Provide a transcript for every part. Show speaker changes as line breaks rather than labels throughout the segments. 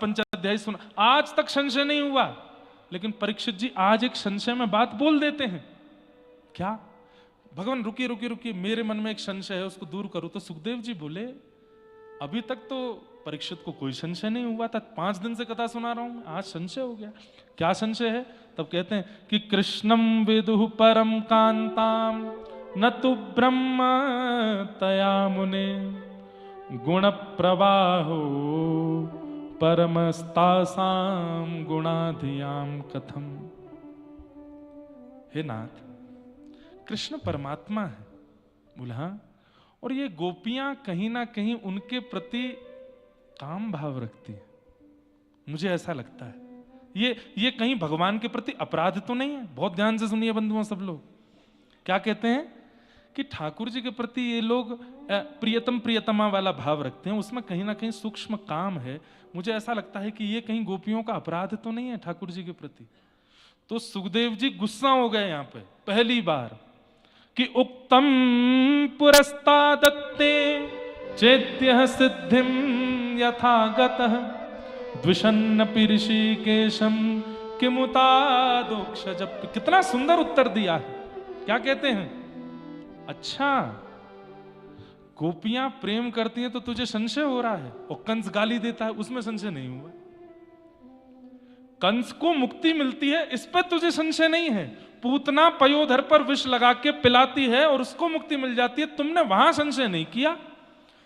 पंचाध्यायी सुना, आज तक संशय नहीं हुआ। लेकिन परीक्षित जी आज एक संशय में बात बोल देते हैं। क्या? भगवान रुकिए रुकिए रुकिए, मेरे मन में एक संशय है, उसको दूर करो। तो सुखदेव जी बोले, अभी तक तो परीक्षित को कोई संशय नहीं हुआ था, 5 दिन से कथा सुना रहा हूं, आज संशय हो गया। क्या संशय है? तब कहते हैं कि कृष्णम विदुः परम कांताम न तु ब्रह्म तया मुने गुण प्रवाहो परमस्तासाम गुणाधियाम कथम। हे नाथ, कृष्ण परमात्मा है। बोला हाँ, और ये गोपियां कहीं ना कहीं उनके प्रति काम भाव रखती है, मुझे ऐसा लगता है। ये कहीं भगवान के प्रति अपराध तो नहीं है? बहुत ध्यान से सुनिए बंधुओं सब लोग, क्या कहते हैं कि ठाकुर जी के प्रति ये लोग प्रियतम प्रियतमा वाला भाव रखते हैं, उसमें कहीं ना कहीं सूक्ष्म काम है। मुझे ऐसा लगता है कि ये कहीं गोपियों का अपराध तो नहीं है ठाकुर जी के प्रति। तो सुखदेव जी गुस्सा हो गए यहां पे पहली बार कि उक्तम पुरस्तादत्ते चेत्य सिद्धिम यथागतः द्विषन्न ऋषिकेशम किमुतादोक्ष। जब कितना सुंदर उत्तर दिया है। क्या कहते हैं? अच्छा, गोपियां प्रेम करती हैं तो तुझे संशय हो रहा है, और कंस गाली देता है उसमें संशय नहीं हुआ। कंस को मुक्ति मिलती है इस पर तुझे संशय नहीं है। पूतना पयोधर पर विष लगा के पिलाती है और उसको मुक्ति मिल जाती है, तुमने वहां संशय नहीं किया।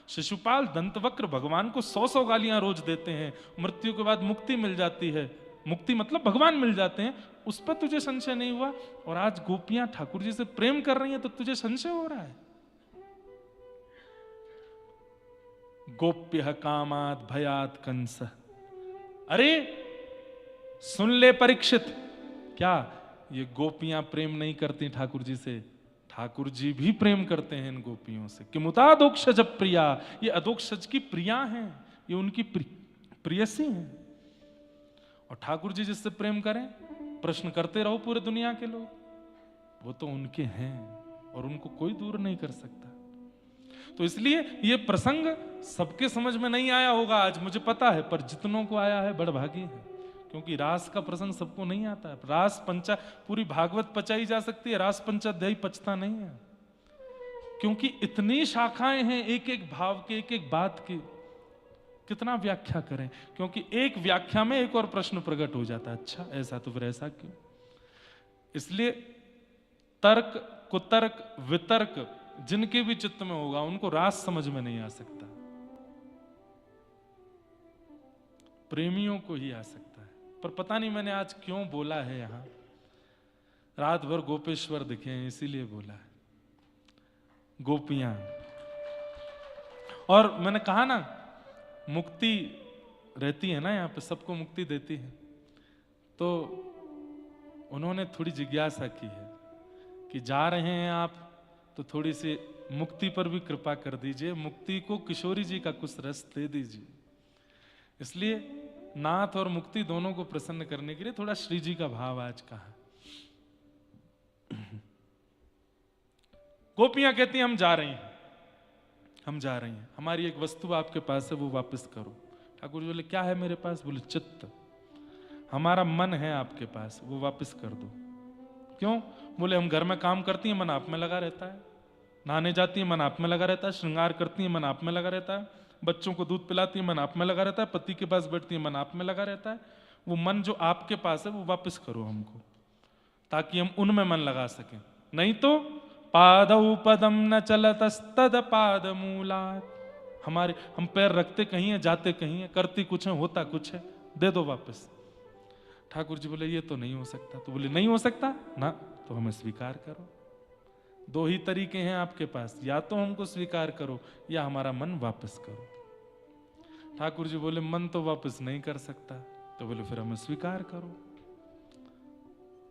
शिशुपाल दंतवक्र भगवान को 100 गालियां रोज देते हैं, मृत्यु के बाद मुक्ति मिल जाती है, मुक्ति मतलब भगवान मिल जाते हैं, उस पर तुझे संशय नहीं हुआ। और आज गोपियां ठाकुर जी से प्रेम कर रही हैं तो तुझे संशय हो रहा है। गोप्य कामात भयात कंस। अरे सुन ले परीक्षित, क्या ये गोपियां प्रेम नहीं करती ठाकुर जी से? ठाकुर जी भी प्रेम करते हैं इन गोपियों से। किमुतादोक्षज प्रिया, ये अदोक्षज की प्रिया हैं, ये उनकी प्रियसी हैं। और ठाकुर जी जिससे प्रेम करें, प्रश्न करते रहो पूरे दुनिया के लोग, वो तो उनके हैं और उनको कोई दूर नहीं कर सकता। तो इसलिए ये प्रसंग सबके समझ में नहीं आया होगा आज, मुझे पता है, पर जितनों को आया है बड़भागी है। क्योंकि रास का प्रसंग सबको नहीं आता है। रास पंचा पूरी भागवत पचाई जा सकती है, रास पंचाध्यायी पचता नहीं है, क्योंकि इतनी शाखाएं हैं एक एक भाव के, एक एक बात की, कितना व्याख्या करें। क्योंकि एक व्याख्या में एक और प्रश्न प्रकट हो जाता है, अच्छा ऐसा तो फिर ऐसा क्यों। इसलिए तर्क कुतर्क वितर्क जिनके भी चित्त में होगा उनको रास समझ में नहीं आ सकता, प्रेमियों को ही आ सकता है। पर पता नहीं मैंने आज क्यों बोला है, यहां रात भर गोपेश्वर दिखे हैं इसीलिए बोला है, गोपियां। और मैंने कहा ना मुक्ति रहती है ना यहाँ पे, सबको मुक्ति देती है। तो उन्होंने थोड़ी जिज्ञासा की है कि जा रहे हैं आप तो थोड़ी सी मुक्ति पर भी कृपा कर दीजिए, मुक्ति को किशोरी जी का कुछ रस दे दीजिए। इसलिए नाथ और मुक्ति दोनों को प्रसन्न करने के लिए थोड़ा श्री जी का भाव आज कहा। गोपियां कहती हैं हम जा रही हैं, हम जा रही हैं, हमारी एक वस्तु आपके पास है वो वापस करो। ठाकुर जी बोले क्या है मेरे पास? बोले चित्त, हमारा मन है आपके पास, वो वापस कर दो। क्यों? बोले हम घर में काम करती हैं, मन आप में लगा रहता है, नहाने जाती है मन आप में लगा रहता है, श्रृंगार करती है मन आप में लगा रहता है, बच्चों को दूध पिलाती है मन आप में लगा रहता है, पति के पास बैठती है मन आप में लगा रहता है। वो मन जो आपके पास है वो वापस करो हमको, ताकि हम उनमें मन लगा सकें। नहीं तो पादौ पदम न चलतस्तद पाद मूलात्, हमारे हम पैर रखते कहीं है, जाते कहीं है, करती कुछ है, होता कुछ है, दे दो वापस। ठाकुर जी बोले ये तो नहीं हो सकता। तो बोले नहीं हो सकता ना, तो हमें स्वीकार करो। दो ही तरीके हैं आपके पास, या तो हमको स्वीकार करो या हमारा मन वापस करो। ठाकुर जी बोले मन तो वापस नहीं कर सकता। तो बोले फिर हमें स्वीकार करो।